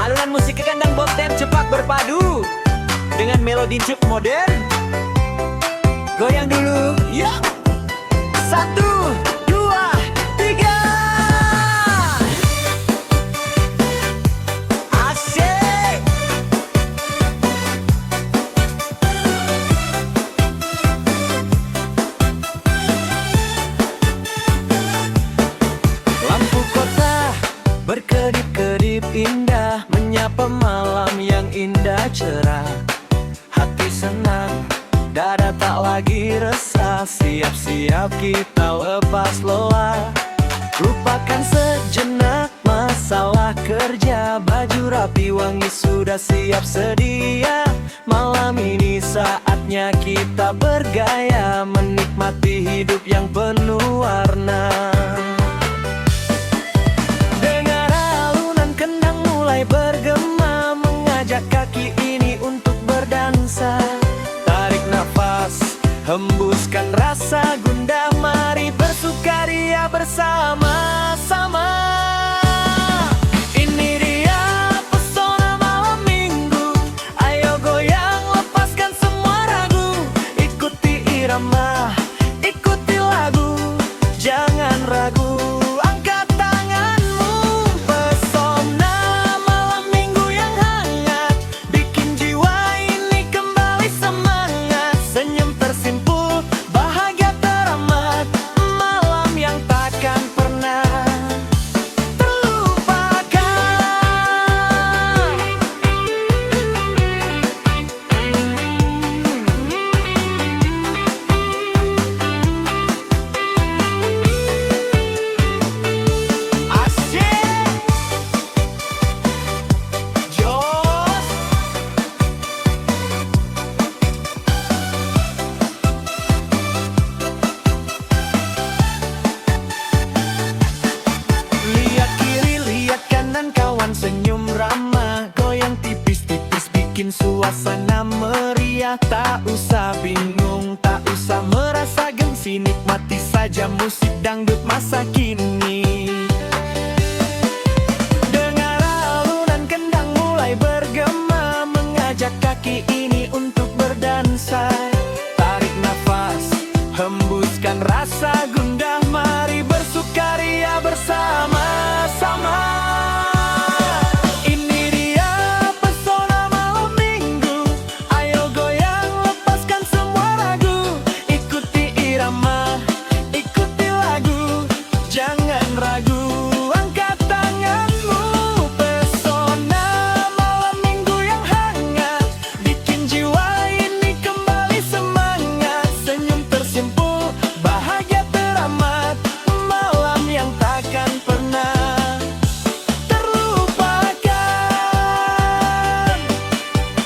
Alunan musik kekandang bobten cepat berpadu dengan melodi cup modern. Goyang dulu, yuk. 1, 2, 3. Asik. Lampu kota berkedip-kedip indah, menyapa malam yang indah cerah. Hati senang, dada tak lagi resah, siap-siap kita lepas lelah. Lupakan sejenak masalah kerja, baju rapi wangi sudah siap sedia. Malam ini saatnya kita bergaya, menikmati hidup yang penuh warna. Dengar alunan kendang mulai bergema, mengajak kaki ini untuk berdansa. Tarik nafas, hembuskan rasa gundah, mari bersukaria bersama-sama. Ini dia pesona malam minggu, ayo goyang lepaskan semua ragu. Ikuti irama, ikuti lagu, jangan ragu. Angkat tanganmu, pesona malam minggu yang hangat, bikin jiwa ini kembali semangat. Senyum tersimpul, bahagia teramat, malam yang takkan pernah terlupakan. Asyik, jos. Lihat kiri, lihat kanan, kawan senyum ramah. Goyang tipis-tipis bikin suasana meriah. Tak usah bingung, tak usah merasa gengsi, nikmati saja musik dangdut masa kini. Dengar alunan kendang mulai bergema, mengajak kaki ini untuk berdansa. Tarik nafas, hembuskan rasa gundah, mari bersukaria bersama-sama. Ini dia pesona malam minggu, ayo goyang lepaskan semua ragu. Ikuti irama, ikuti lagu, jangan ragu. Angkat tanganmu, pesona malam minggu yang hangat, bikin jiwa ini kembali semangat. Senyum tersimpul, bahagia teramat, malam yang takkan pernah terlupakan.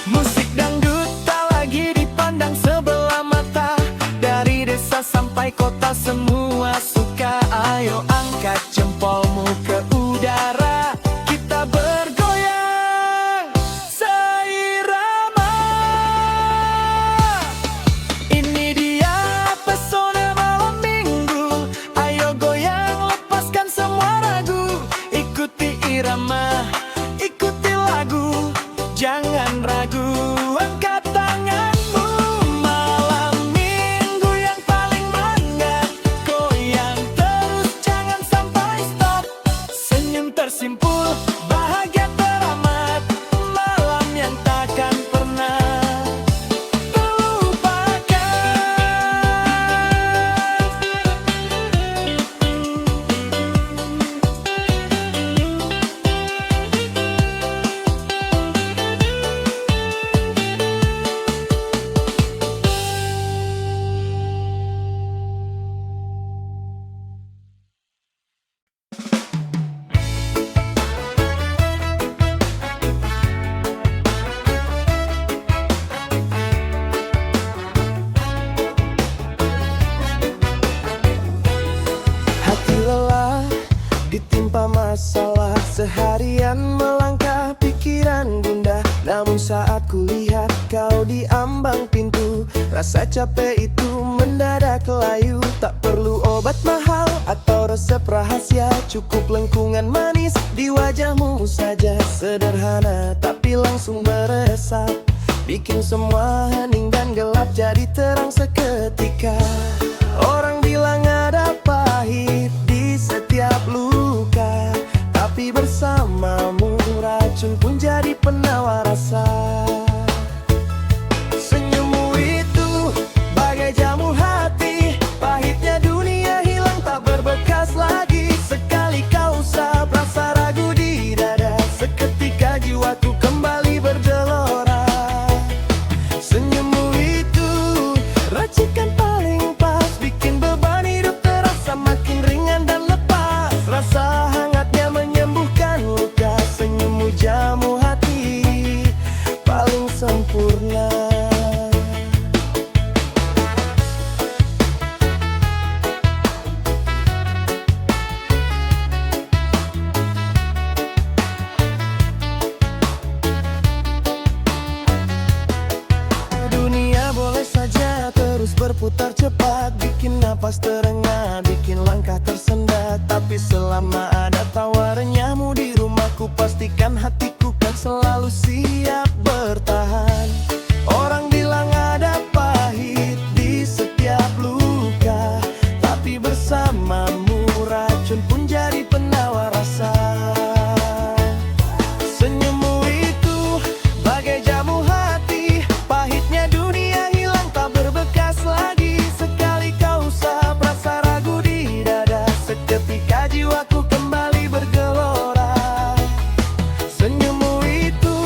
Musik dangdut tak lagi dipandang sebelah mata, dari desa sampai kota semua suka. Ayo angkat jempolmu ke udara, kita bergoyang seirama. Ini dia pesona malam minggu, ayo goyang lepaskan semua ragu. Ikuti irama, ikuti lagu, jangan ragu. Angkat tanganmu, malam minggu yang paling hangat, goyang terus jangan sampai stop. Senyum tersimpul, bahagia teramat, malam yang takkan pernah terlupakan. Hati lelah, ditimpa masalah, seharian melangkah pikiran gundah. Namun saat kulihat kau di ambang pintu, rasa capek itu mendadak layu. Tak perlu obat mahal atau resep rahasia, cukup lengkungan manis di wajahmu saja. Sederhana tapi langsung meresap, bikin semua hening dan gelap jadi terang seketika. Orang bilang ada pahit di setiap luka, tapi bersamamu racun pun jadi penawar rasa. Senyummu itu bagai jamu hati, pahitnya dunia hilang tak berbekas lagi. Sekali kau usap rasa ragu di dada, seketika jiwaku kembali bergelora. Senyummu itu racikan paling pas, bikin beban hidup terasa makin ringan dan lepas. Rasa hangatnya menyembuhkan luka, senyummu jamu hati paling sempurna. Dunia boleh saja terus berputar cepat, bikin napas terengah, bikin langkah tersendat. Tapi selama ada tawarannya mu di rumahku, pastikan hatiku kan selalu siap bertahan. Orang bilang ada pahit di setiap luka, tapi bersamamu racun pun jadi penawar rasa. Senyummu itu bagai jamu hati, pahitnya dunia hilang tak berbekas lagi. Sekali kau usap rasa ragu di dada, seketika jiwaku kembali bergelora. Senyummu itu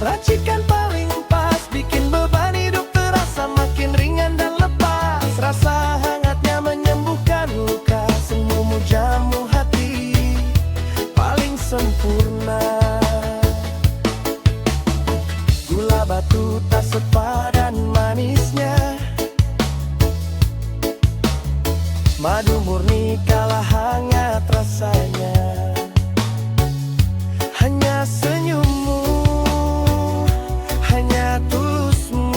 racikan paling pas, bikin beban hidup terasa makin ringan dan lepas. Rasa hangatnya menyembuhkan luka, senyummu jamu hati paling sempurna. Gula batu tak sepadan manisnya, madu murni kalah hangat rasanya. Hanya senyummu, hanya tulusmu,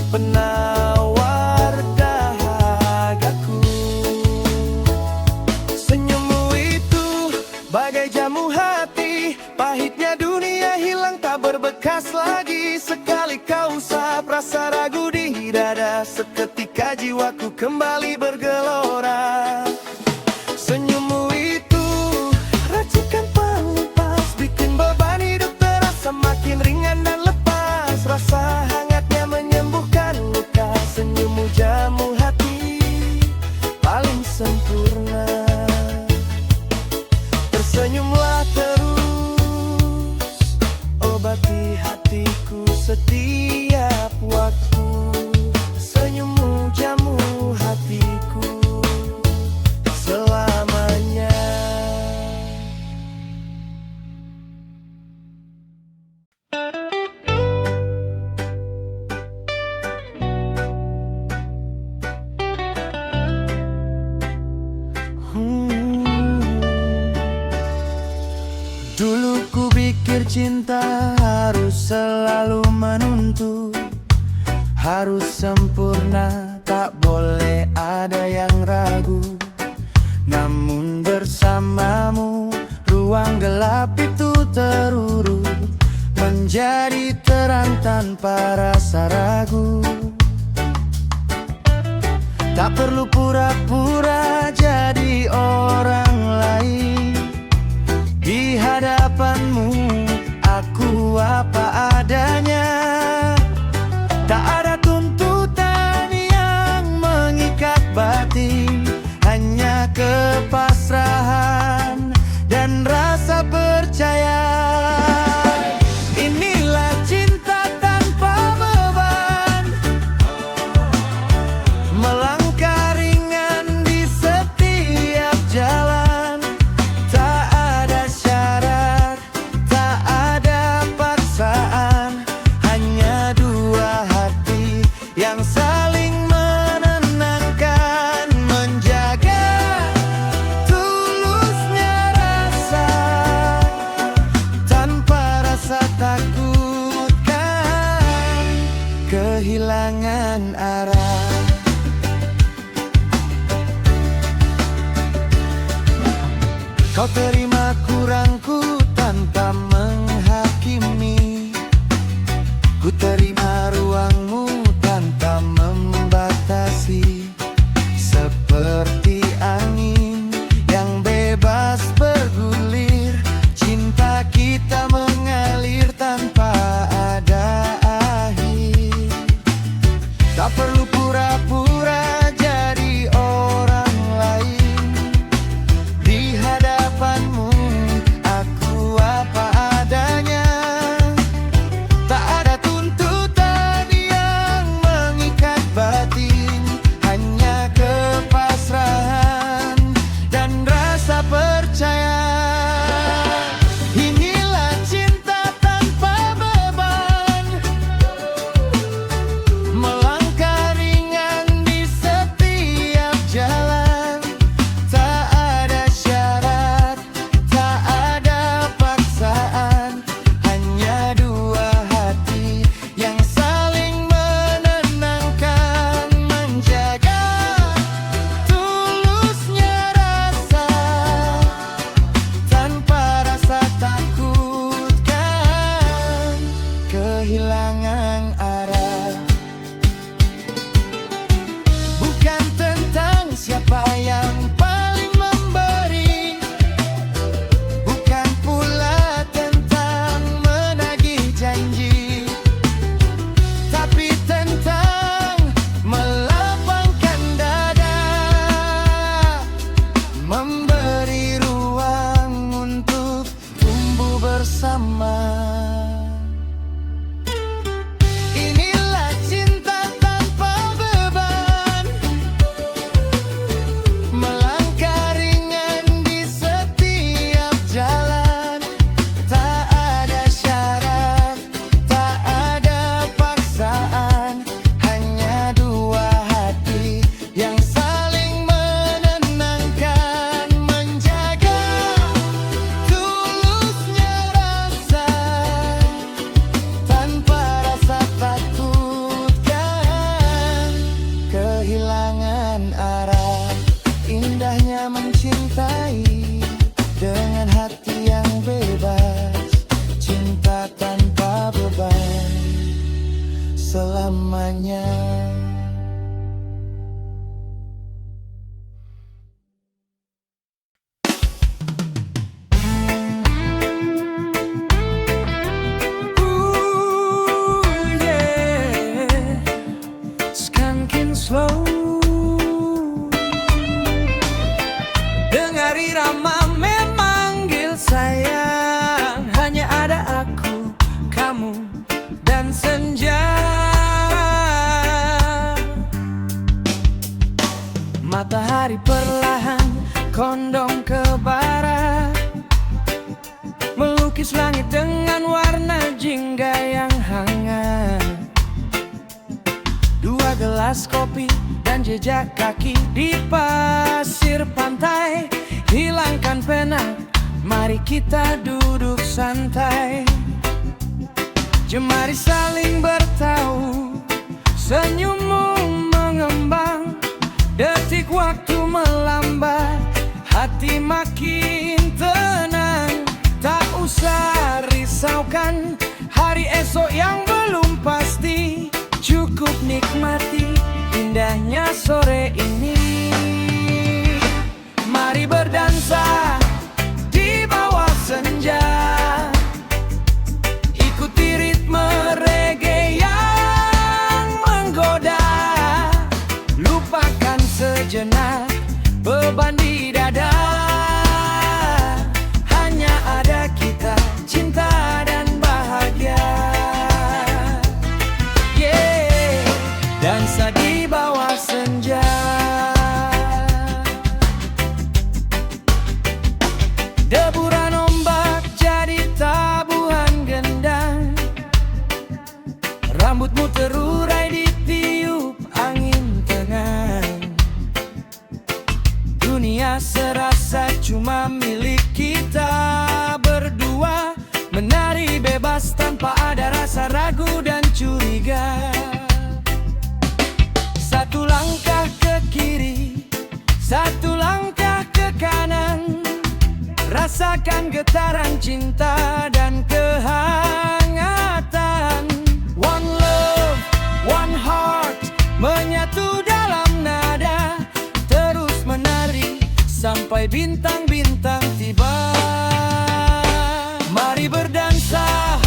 penawar dahagaku. Senyummu itu bagai jamu hati, pahitnya dunia hilang tak berbekas lagi. Sekali kau usap rasa ragu di dada, seketika jiwaku kembali bergelora. Senyummu itu racikan paling pas, bikin beban hidup terasa makin ringan dan lepas. Rasa hangatnya menyembuhkan luka, senyummu jamu hati paling sempurna. Tersenyumlah terus, obati hatiku setiap waktu. Senyummu jamu hatiku selamanya. Dulu ku pikir cinta harus selalu menuntut, harus sempurna, tak boleh ada yang ragu. Namun bersamamu ruang gelap itu terurut, menjadi terang tanpa rasa ragu. Tak perlu pura-pura jadi orang lain, di hadapanmu aku apa adanya. Tak ada tuntutan yang mengikat batin, hanya kepasrahan dan rasa percaya. Inilah cinta tanpa beban, melangkah ringan di setiap jalan. Tak ada syarat, tak ada paksaan, hanya dua hati yang saling menenangkan, menjaga Kau terima kurangku tanpa menghakimi. Ku terima ruangmu tanpa membatasi. Seperti angin yang bebas bergulir, cinta kita mengalir tanpa ada akhir. Tak perlu pura-pura jadi orang lain. Di hadapanmu aku apa adanya. Tak ada tuntutan yang mengikat batin, hanya kepasrahan dan rasa percaya. Inilah cinta tanpa beban, melangkah ringan di setiap jalan. Tak ada syarat, tak ada paksaan, hanya dua hati yang saling menenangkan, menjaga tulusnya rasa tanpa rasa takutkan kehilangan arah. Bukan tentang siapa yang paling memberi, bukan pula tentang menagih janji, tapi tentang melapangkan dada, memberi ruang untuk tumbuh bersama. Inilah cinta tanpa beban, melangkah ringan di setiap jalan. Tak ada syarat, tak ada paksaan, hanya dua hati yang saling menenangkan, menjaga tulusnya rasa tanpa rasa takutkan kehilangan arah. Indahnya mencintai dengan hati yang bebas, cinta tanpa beban selamanya. Skanking slow, dengar irama memanggil sayang. Hanya ada aku, kamu, dan senja. Matahari perlahan condong ke barat, melukis langit dengan warna jingga yang hangat. Dua gelas kopi dan jejak kaki di pasir pantai. Hilangkan pena, mari kita duduk santai. Jemari saling bertahu, senyummu mengembang. Detik waktu melambat, hati makin tenang. Tak usah risaukan hari esok yang belum pasti. Cukup nikmati indahnya sore ini. Mari berdansa di bawah senja, ikuti ritme reggae yang menggoda. Lupakan sejenak beban di dada, hanya ada kita, cinta dan bahagia. Dansa di bawah senja, deburan ombak jadi tabuhan gendang. Rambutmu terurai ditiup angin tenang. Dunia serasa cuma milik kita berdua, menari bebas tanpa ada rasa ragu dan curiga. Satu langkah ke kiri, satu langkah ke kanan, rasakan getaran cinta dan kehangatan. One love, one heart, menyatu dalam nada, terus menari sampai bintang-bintang tiba. Mari berdansa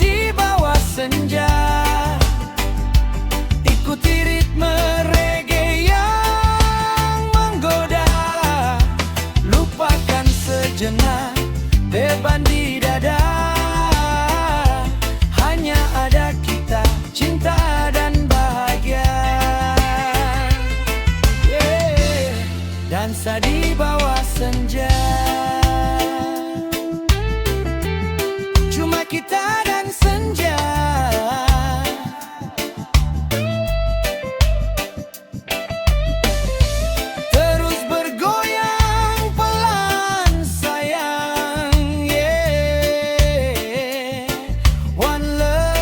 di bawah senja, ikuti ritme reggae yang menggoda. Lupakan sejenak beban di dada, hanya ada kita, cinta dan bahagia. Dansa di bawah senja, cuma kita dan senja. Terus bergoyang pelan sayang, one love.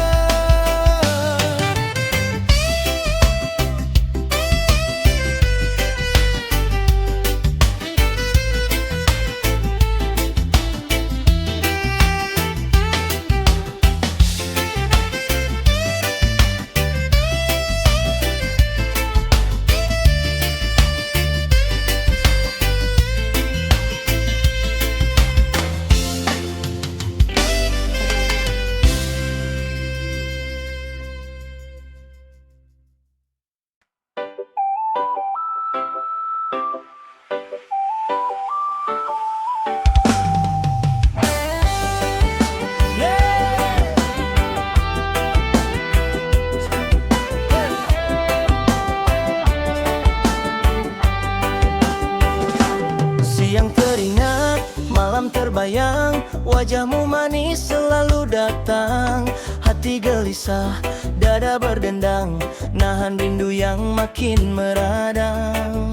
Siang teringat, malam terbayang, wajahmu manis selalu datang. Hati gelisah, dada berdendang, nahan rindu yang makin meradang.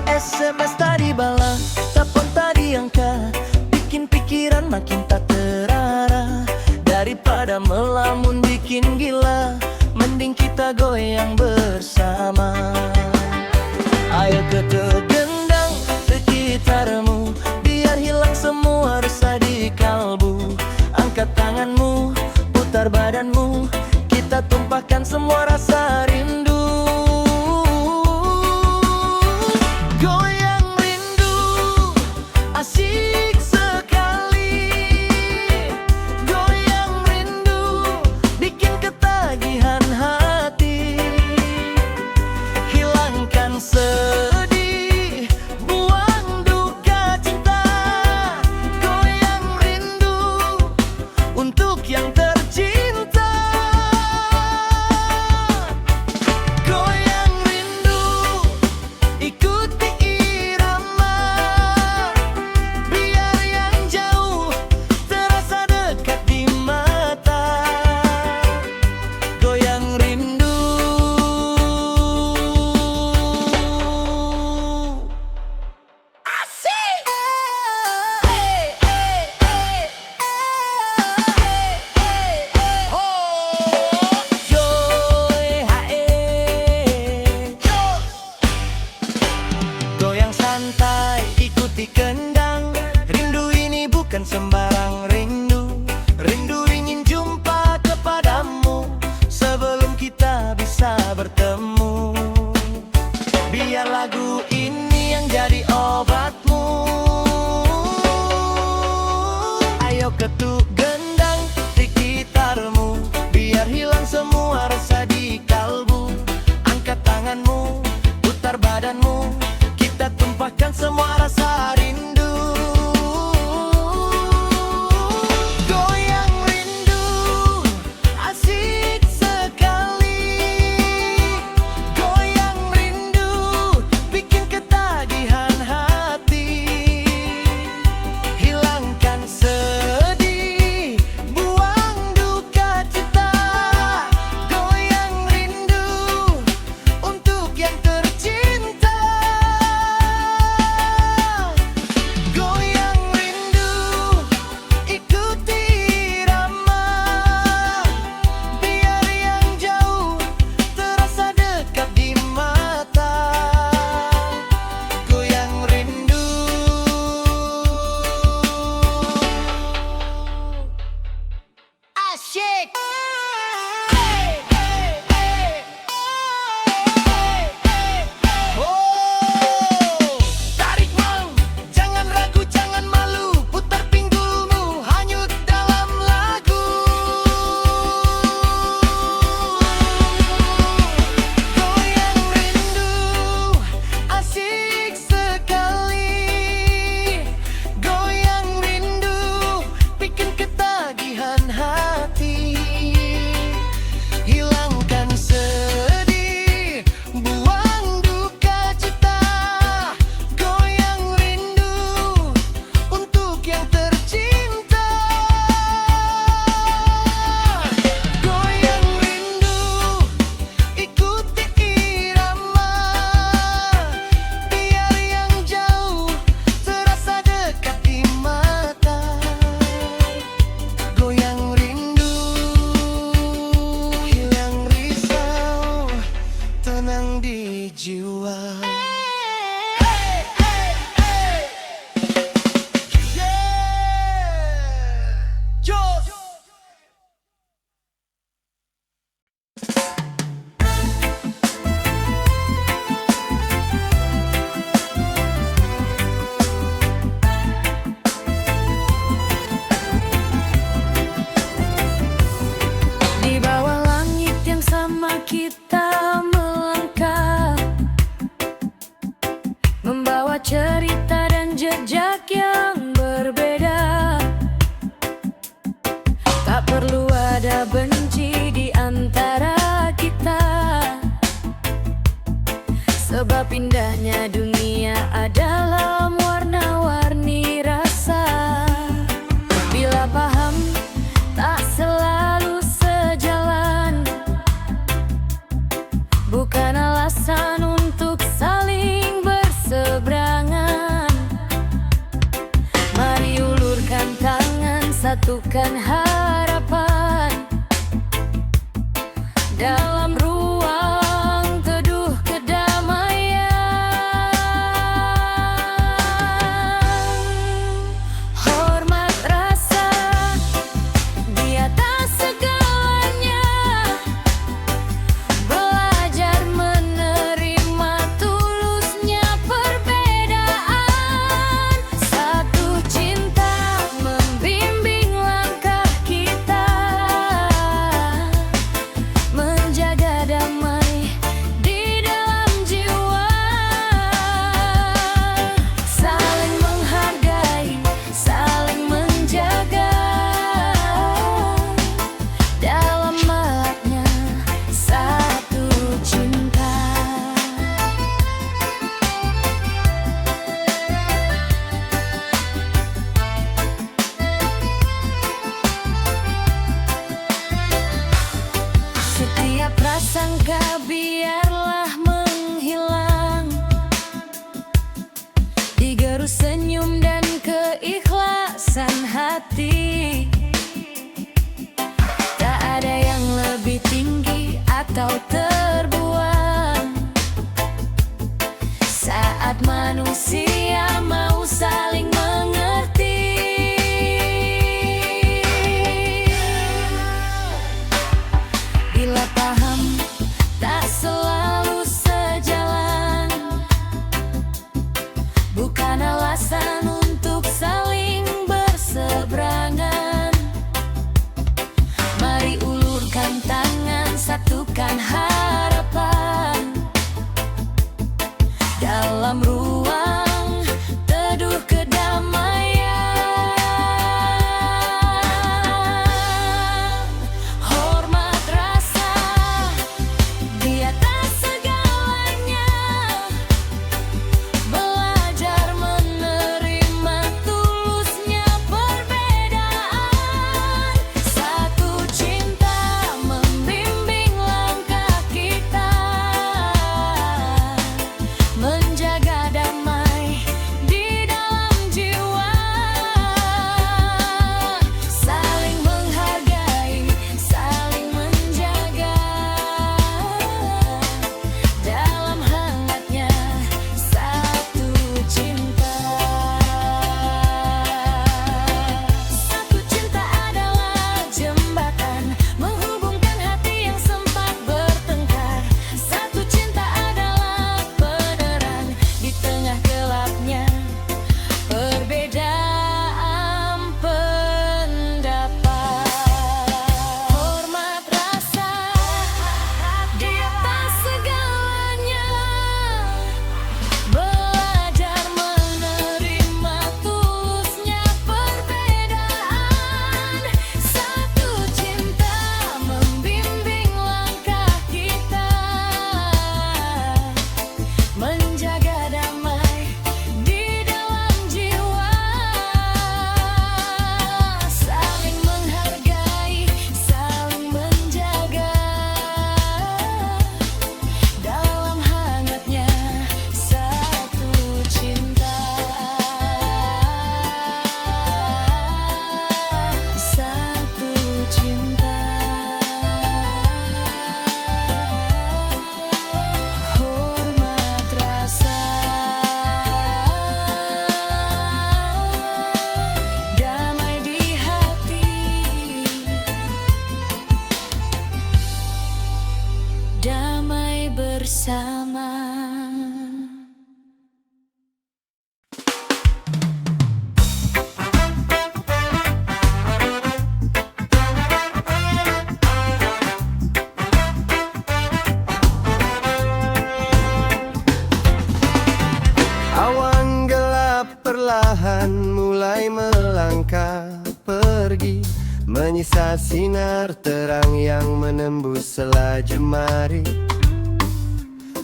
SMS tadi balas, telepon tadi angkat, bikin pikiran makin tak terarah. Daripada melamun bikin gila, mending kita goyang bersama. Ayo ketuk gendang sekitarmu, biar hilang semua resah di kalbu. Angkat tanganmu, putar badanmu, kita tumpahkan semua rasa rindu. Goyang rindu, asik sekali. Goyang rindu, bikin ketagihan hati. Hilangkan sedih, buang duka cinta. Goyang rindu untuk yang tercinta. Goyang rindu, ikuti irama, biar yang jauh terasa dekat di mata. Goyang rindu. Goyang santai, ikuti kendang. Rindu ini bukan sembarang rindu. Rindu ingin jumpa kepadamu sebelum kita bisa bertemu. Biar lagu ini yang jadi obatmu. Ayo ketuk gendang di gitarmu, biar hilang semua rasa di kalbu. Angkat tanganmu, putar badanmu, kita tumpahkan semua rasa rindu. Indahnya dunia adalah warna-warni rasa. Bila paham tak selalu sejalan, bukan alasan untuk saling berseberangan. Mari ulurkan tangan, satukan harapan dalam ruang teduh kedamaian. Hormat rasa di atas segalanya, belajar menerima tulusnya perbedaan. Satu cinta membimbing langkah kita, menjaga damai di dalam jiwa. Saling menghargai, saling menjaga, dalam melaknya satu cinta. Setiap prasangka biarlah menghilang, digerus senyum dan keikhlasan hati. Tak ada yang lebih tinggi atau terbuang saat manusia mau saling mengerti. Bila paham tak selalu sejalan, bukan alasan untuk saling berseberangan. Mari ulurkan tangan, satukan harapan dalam ruang teduh kedamaian. Hormat rasa di atas segalanya, belajar menerima tulusnya perbedaan. Satu cinta membimbing langkah kita, menjaga damai di dalam jiwa. Saling menghargai, saling menjaga, dalam hangatnya satu cinta. Satu cinta adalah jembatan menghubungkan hati yang sempat bertengkar. Satu cinta adalah penerang di tengah gelapnya perbedaan pendapat. Hormat rasa di atas segalanya, belajar menerima tulusnya perbedaan. Satu cinta membimbing langkah kita, menjaga damai di dalam jiwa. Saling menghargai, saling menjaga, dalam hangatnya satu cinta. Satu cinta. Hormat rasa, damai di hati, damai bersama. Awan gelap perlahan mulai melangkah pergi, menyisa sinar terang yang menembus selajemari.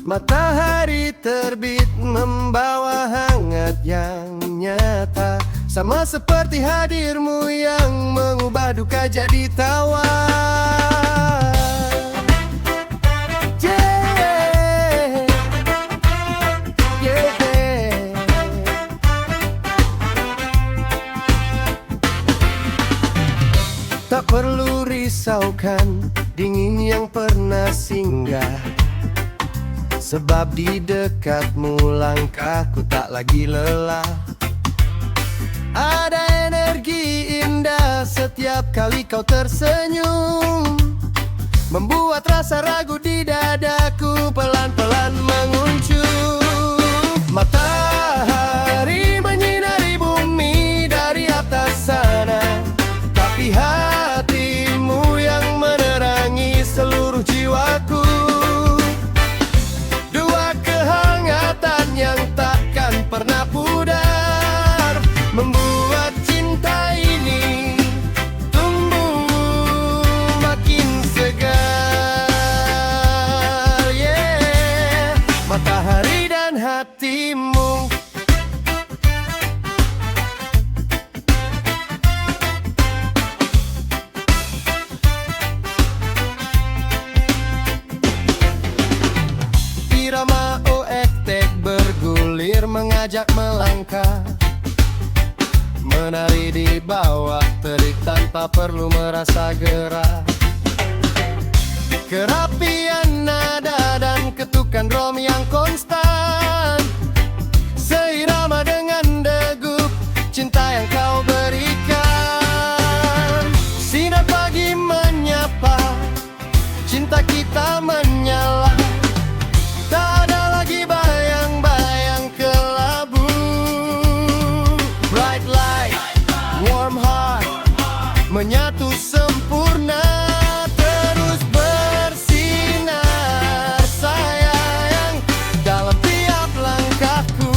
Matahari terbit membawa hangat yang nyata, sama seperti hadirmu yang mengubah duka jadi tawa. Yeah. Yeah. Tak perlu risaukan dingin yang pernah singgah, sebab di dekatmu langkahku tak lagi lelah. Ada energi indah setiap kali kau tersenyum, membuat rasa ragu di dadaku pelan-pelan menguncup. Matahari menyinari bumi dari atas sana, tapi hatimu yang menerangi seluruh jiwaku. Dua kehangatan yang takkan pernah pudar, membuat cinta ini tumbuh makin segar. Yeah. Matahari dan hatimu. Irama oektek bergulir mengajak melangkah, menari di bawah terik tanpa perlu merasa gerah. Kerapian nada dan ketukan drum yang konstan, seirama dengan degup cinta yang kau berikan. Sinar pagi menyapa, cinta kita menyala, tak ada lagi bayang-bayang kelabu. Bright light, warm heart, menyatu sempurna, terus bersinar sayang dalam tiap langkahku.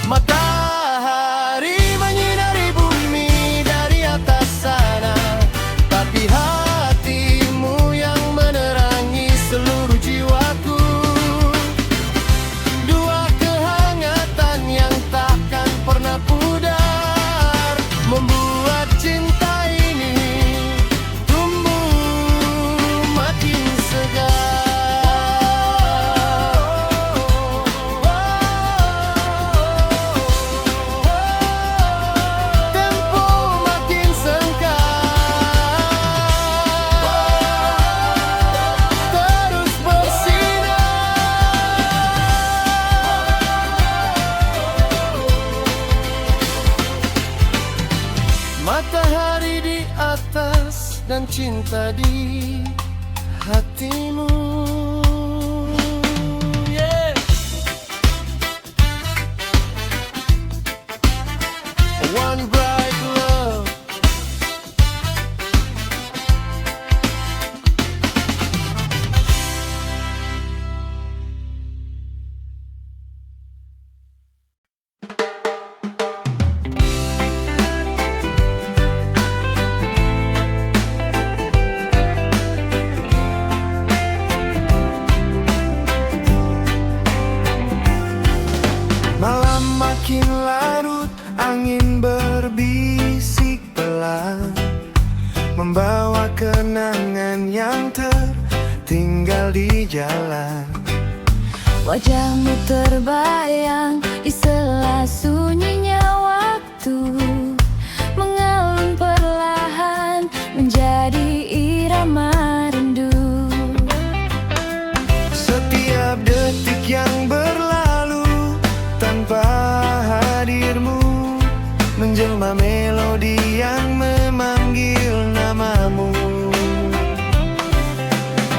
Matahari menyinari bumi dari atas sana, tapi hatimu yang menerangi seluruh jiwaku. Dua kehangatan yang takkan pernah pudar, membuat cinta ini tumbuh makin segar. Tempo makin sengkar, terus bersinar. Matahari di atas dan cinta di hatimu. Yeah. One bright love. Malam makin larut, angin berbisik pelan, membawa kenangan yang tertinggal di jalan. Wajahmu terbayang di sela sunyinya waktu, mengalun perlahan menjadi irama rindu. Setiap detik yang berlalu tanpa hadirmu, menjelma melodi yang memanggil namamu.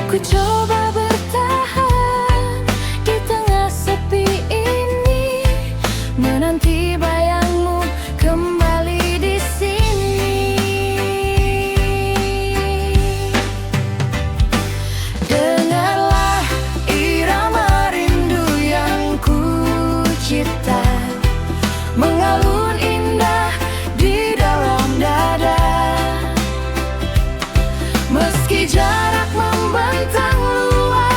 Ku coba bertahan di tengah sepi ini, menanti bayangmu kembali di sini. Dengarlah irama rindu yang ku cipta, mengalun indah di dalam dada. Meski jarak membentang luas,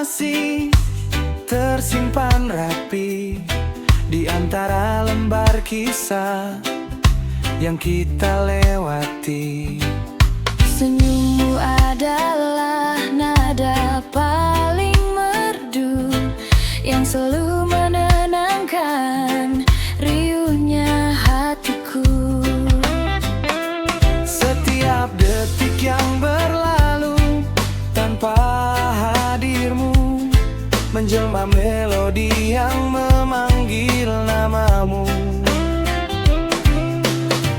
masih tersimpan rapi di antara lembar kisah yang kita lewati. Senyummu adalah nada paling merdu yang selalu menenangkan riuhnya hatiku. Setiap detik yang berlalu tanpa hadirmu menjelma melodi yang memanggil namamu.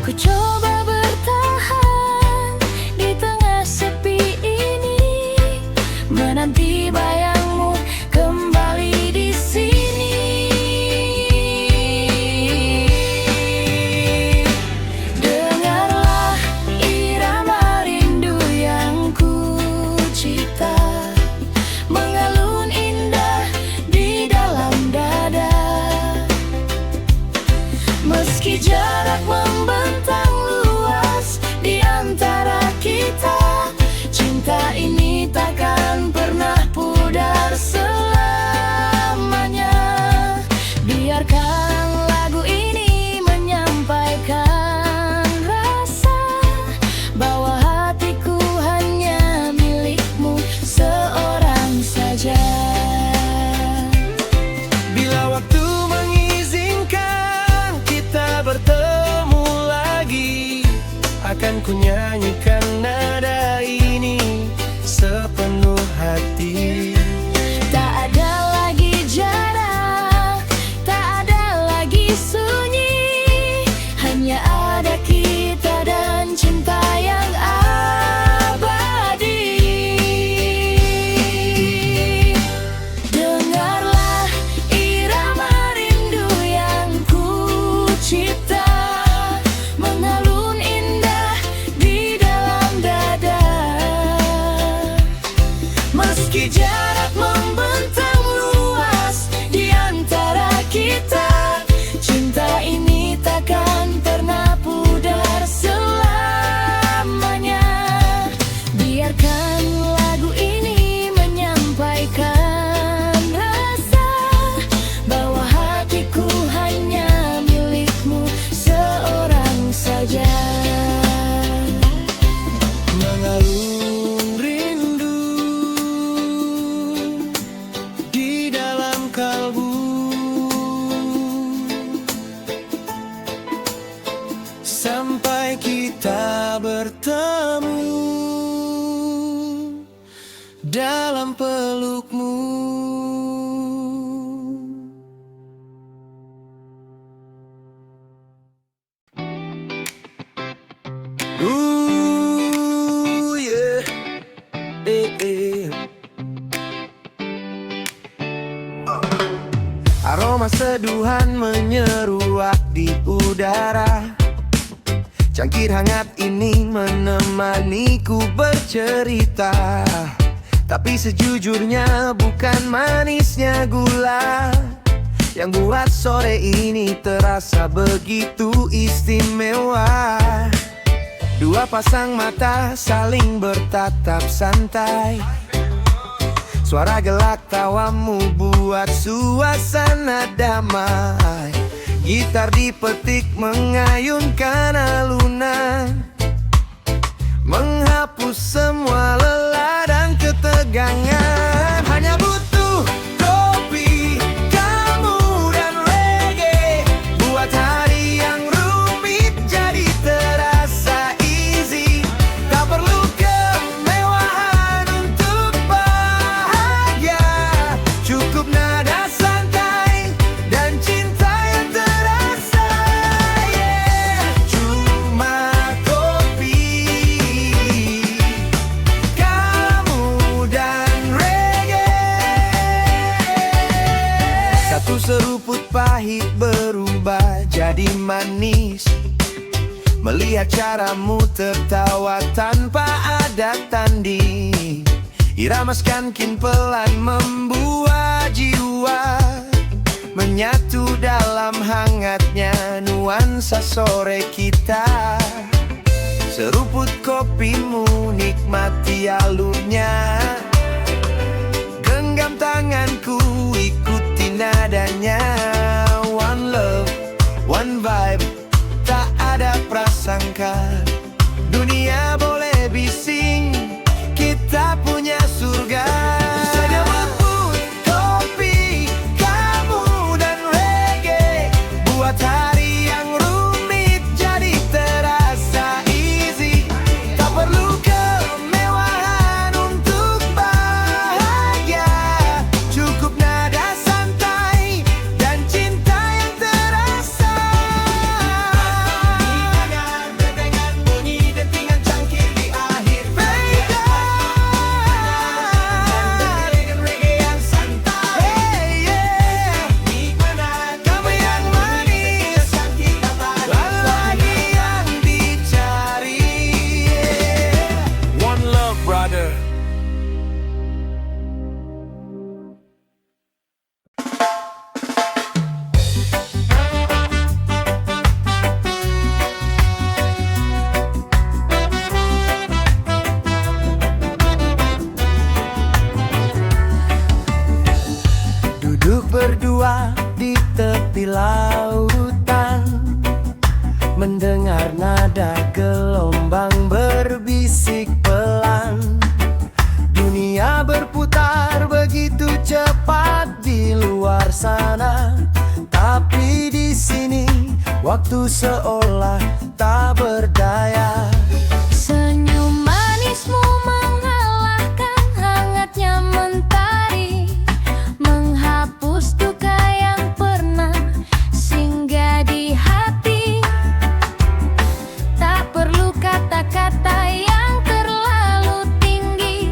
Ku coba bertahan di tengah sepi ini, menanti bayangmu kembali di sini. Dengarlah irama rindu yang ku cipta, mengalun indah di dalam dada. Meski jarak membentang luas di antara kita, cinta ini takkan pernah pudar selamanya. Biarkan lagu ini menyampaikan rasa bahwa hatiku hanya milikmu seorang saja. Bila waktu mengizinkan kita bertemu lagi, akan ku nyanyikan nada ini sepenuh hati. Tak ada lagi jarak, tak ada lagi sunyi, hanya ada kita dan cinta yang abadi. Dengarlah irama rindu yang ku cipta, mengalun indah di dalam dada. Meski jarak membentang luas di antara kita, cinta ini takkan pernah pudar selamanya. Biarkan lagu ini menyampaikan rasa bahwa hatiku hanya milikmu seorang saja. Mengalun rindu di dalam kalbu, sampai kita bertemu dalam pelukmu. Yeah. Aroma seduhan menyeruak di udara, cangkir hangat ini menemaniku bercerita. Tapi sejujurnya bukan manisnya gula yang buat sore ini terasa begitu istimewa. Dua pasang mata saling bertatap santai, suara gelak tawamu buat suasana damai. Gitar dipetik mengayunkan alunan, menghapus semua lelah dan ketegangan. Hanya butuh kopi, kamu dan reggae, buat hari yang rumit jadi terasa easy. Tak perlu kemewahan untuk bahagia, cukup nada santai dan cinta yang terasa. Yeah. Cuma kopi, kamu dan reggae. Satu seruput pahit berubah jadi manis, melihat caramu tertawa tanpa ada tanding. Irama skankin pelan membuat jiwa menyatu dalam hangatnya nuansa sore kita. Seruput kopimu nikmati alurnya, genggam dekat. Dunia boleh bising, kita punya surga. Senyumku, kopi, kamu dan reggae buat hari yang rumit jadi terasa easy. Tak perlu kemewahan untuk bahagia, cukup nada santai dan cinta yang terasa. Dengan bunyi dentingan cangkir di akhir veda, dengan reggae yang santai. Hey, yeah. Nikmat kamu yang manis, yang kita lagi yang dicari. One love, brother. Duduk berdua di tepi lautan, mendengar nada gelombang berbisik pelan. Dunia berputar begitu cepat di luar sana, tapi di sini waktu seolah tak berdaya. Senyum manismu mengalahkan hangatnya mentari, menghapus duka yang pernah singgah di hati. Tak perlu kata-kata yang terlalu tinggi,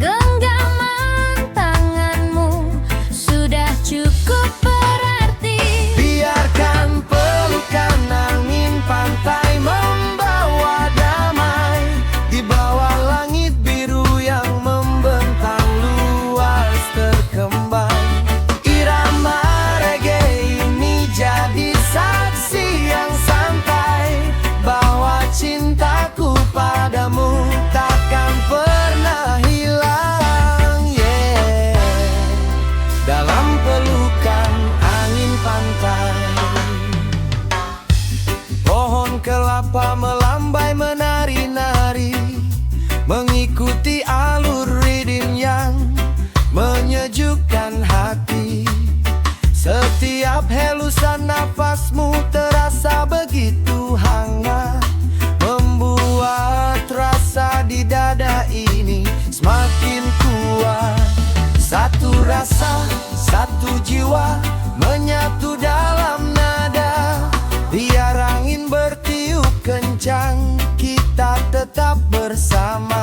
genggaman tanganmu sudah cukup berarti. Biarkan pelukan angin pantai membawa damai di bawah langit biru yang membentang luas terkembang. Irama reggae ini jadi saksi yang santai bahwa cintaku padamu takkan pernah hilang. Yeah. Dalam pelukan angin pantai, pohon kelapa melambai menari-nari, mengikuti alur ritme yang menyejukkan hati. Setiap helusan nafasmu terasa begitu hangat, membuat rasa di dada ini semakin kuat. Satu rasa, satu jiwa menyatu dalam nada. Biar angin bertiup kencang, kita tetap bersama.